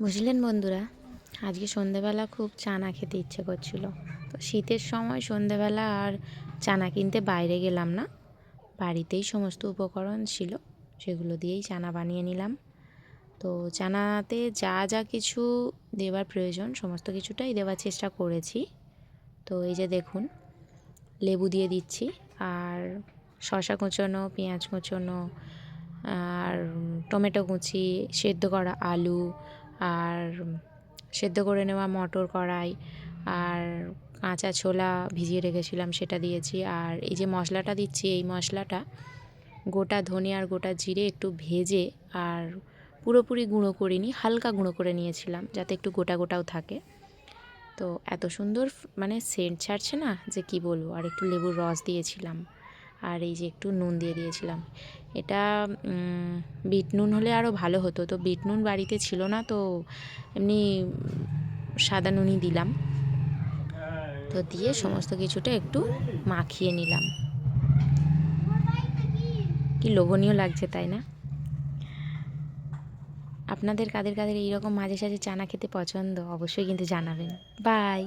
বুঝলেন বন্ধুরা, আজকে সন্ধেবেলা খুব চানা খেতে ইচ্ছে করছিল। তো শীতের সময় সন্ধেবেলা আর চানা কিনতে বাইরে গেলাম না, বাড়িতেই সমস্ত উপকরণ ছিল, সেগুলো দিয়েই চানা বানিয়ে নিলাম। তো চানাতে যা যা কিছু দেওয়ার প্রয়োজন সমস্ত কিছুটাই দেওয়ার চেষ্টা করেছি। তো এই যে দেখুন, লেবু দিয়ে দিচ্ছি, আর শসা কুচোনো, পেঁয়াজ কুচোনো, আর টমেটো কুচি, সেদ্ধ করা আলু, আর সেদ্ধ করে নেওয়া মটর কড়াই, আর কাঁচা ছোলা ভিজিয়ে রেখেছিলাম সেটা দিয়েছি। আর এই যে মশলাটা দিচ্ছি, এই মশলাটা গোটা ধনে আর গোটা জিরে একটু ভেজে, আর পুরোপুরি গুঁড়ো করিনি, হালকা গুঁড়ো করে নিয়েছিলাম যাতে একটু গোটা গোটাও থাকে। তো এত সুন্দর মানে সেন্ট ছাড়ছে না যে কি বলবো। আর একটু লেবুর রস দিয়েছিলাম, আর এই যে একটু নুন দিয়ে দিয়েছিলাম। এটা বিট নুন হলে আরও ভালো হতো, তো বিট নুন বাড়িতে ছিল না, তো এমনি সাদা নুনই দিলাম। তো দিয়ে সমস্ত কিছুটা একটু মাখিয়ে নিলাম। কি লোভনীয় লাগছে, তাই না? আপনাদের কাদের কাদের এইরকম মাঝে সাঝে চানা খেতে পছন্দ অবশ্যই কিন্তু জানাবেন। বাই।